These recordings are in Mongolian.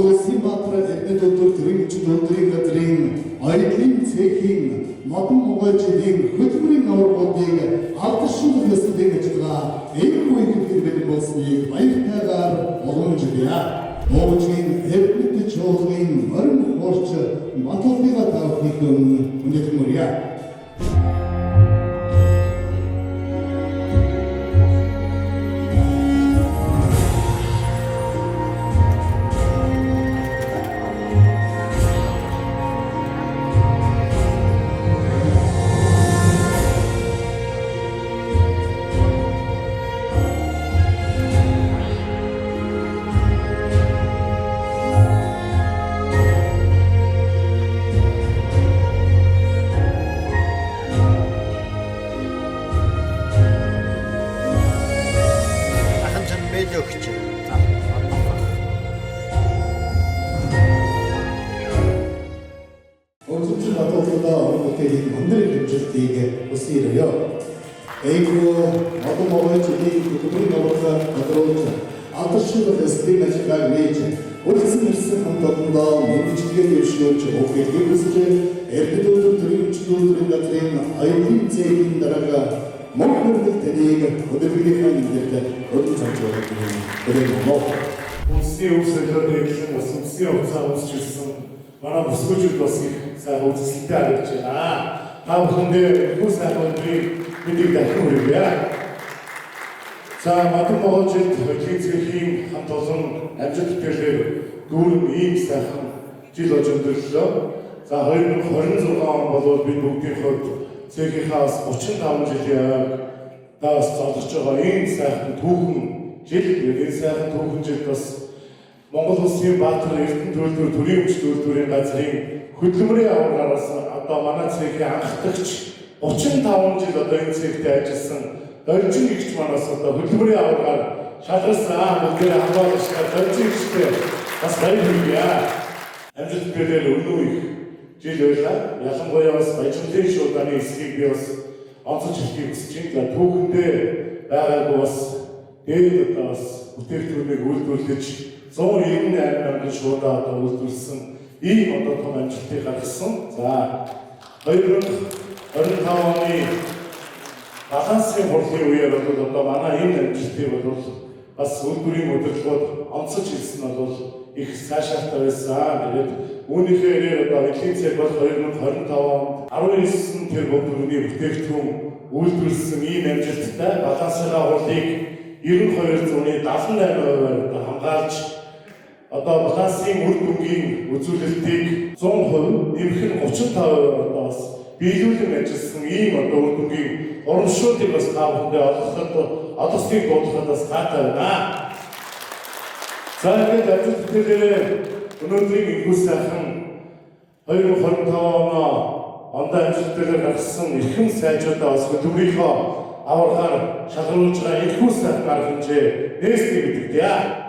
Монгол Симбаатар эрдэнэ төлөвлөлт төрийн төлөвлөрийн газрын аяллын цэхийн модон Монголчуудын хөтөлбөрийн аваргуудыг алдаршуулах ёслолын ажиллагаа энэгүй их бэлэн болсныг баяртайгаар уламжлая. Монголын эрдэнэ чуулгын морин хуурч Баталбига тавхыг үнэлмөрье. За модон Монголчууд хэлцгийн хамт олон амжилт төлөв дүүрэн ийм сайхан жил болж өнгөрлөө. За 2026 он бол бид бүгдийн хувьд цээгийнхаас 35 жилийн даас зогсож байгаа ийм сайхан түүхэн жил, энэ сайхан түүхэн жил бас Монгол Улсын Баатар эрдэнэ төлөвлөлт төрийн төлөвлөрийн газрын хөдөлмөрийн аваргараас одоо манай цэгийн анхдагч 35 жил одоо энэ цэгтээ ажилласан Дөржин гихч манаас одоо хөдөлмөрийн аваргаар шалгасан бүгдээ хамгаалалтаар дөржин гихчтэй бас баярлалаа. Амжилт төлөөл өнөө их жил байлаа. Ялангуяа бас баяжмлын шуудааны эсхийг би бас онцолж хэлхийг хүсэж байна. Түүхэндээ байгаагүй бас дээд одоо бас бүтээгдэхүүнийг үйлдвэрлэж 198 мянган шуудаа одоо үйлдвэрлэсэн ийм одоо том амжилтыг гаргасан. За 2025 оны Балансын хурлын үеэр бол одоо манай энэ амжилтыг бол бас үйлдвэрийн удирдлагууд онцолж хэлсэн нь бол их сайшаалтай байсан. Тэгээд үүнийхээ ирээр одоо эдийн засаг бол 2025 онд 19 тэрбум төгрөгийн бүтээгдэхүүн үйлдвэрлэсэн ийм амжилттай балансынхаа хурлыг 92.78%-аар одоо хамгаалж одоо балансын үр дүнгийн үзүүлэлтийг 100% нэмэх нь 35%-аар одоо бас биелүүлэн ажилласан ийм одоо үр дүнгийн урамшуулыг бас таавахтай олохыг дуудлахад бас таатай байна. За ингээд амжилт төлөөлөө өнөөдрийн энэхүү сайхан 2025 онд амжилт төлөөлөл гаргасан эрхэм сайжуудаа бас хөдөлмөрийнхөө аваргаар шалгаруулж байгаа энэхүү сайхан арга хэмжээ нээсний мэдэгдэе.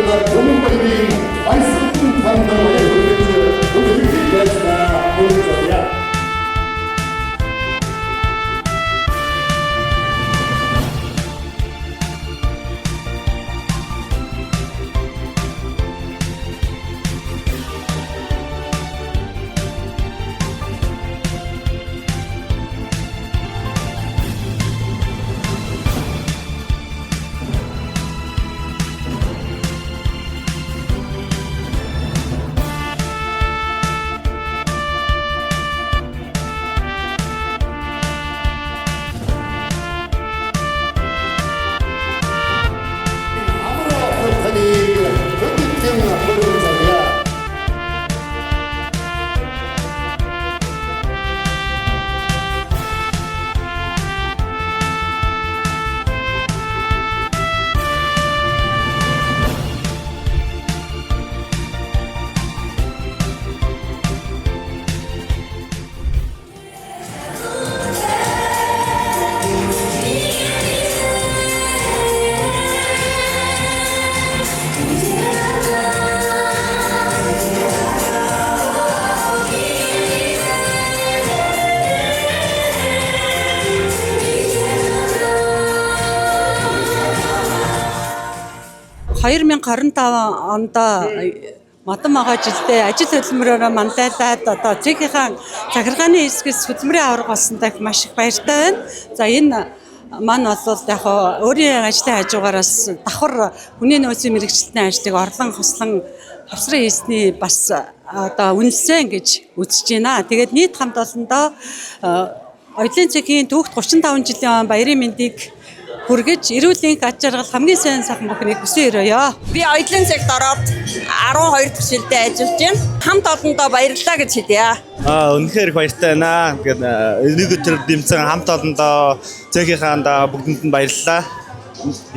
Ачаалал Түмэн баярын баясгалан тандан баяр хүргэж өнөөдрийг ялцгаа хүргэж. онд модон могоо жилдээ ажил хөдөлмөрөөрөө мандайлаад одоо цэгийн захиргааны хэсгээс хөдөлмөрийн аварга болсонтай маш их баяртай байна. За энэ маань бол яг өөрийн ажлын хажуугаараас давхар хүний нөөцийн мэрэгчлэлтийн ажлыг орлон хослон хавсрын хийсний бас одоо үнэлсэн гэж үзэж байна. Тэгээд нийт хамт олондоо Оёлын цэгийн түүхт 35 жилийн баярын мэндийг хүргэж эрүүл энх аж аргал хамгийн сайн сайхан бүхнийг хүсэн өрөөё. Би Оёлын цэгт ороод 12 дахь жилдээ ажиллаж байна. Хамт олондоо баярлалаа гэж хэлье. Үнэхээр их баяртай байна. Ингээд нэг өдөр дэмцэн хамт олондоо цэгийнхаа бүгдэнд нь баярлалаа.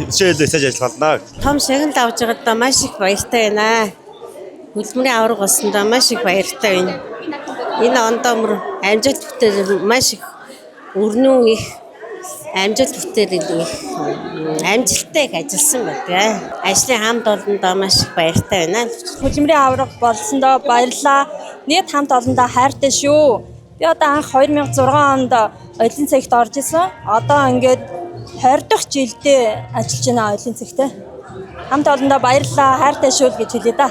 Хичээлээ хийж ажиллагаа. Том шагнал авч байгаадаа маш их баяртай байна. Хөдөлмөрийн аварга болсондоо маш их баяртай байна. Энэ ондоо мөр амжилт бүтээл маш их өрнөн их амжилт бүтээл их амжилттай их ажилласан байдаг. Ажлын хамт олондоо маш их баяртай байна. Хөдөлмөрийн аварга болсондоо баярлалаа. Нийт хамт олондоо хайртай шүү. Би одоо анх 2006 онд Оёлын цэгт орж исэн. Одоо ингээд 20 дахь жилдээ ажиллаж байна Оёлын цэгтээ. Хамт олондоо баярлалаа, хайртай шүү гэж хэлье да.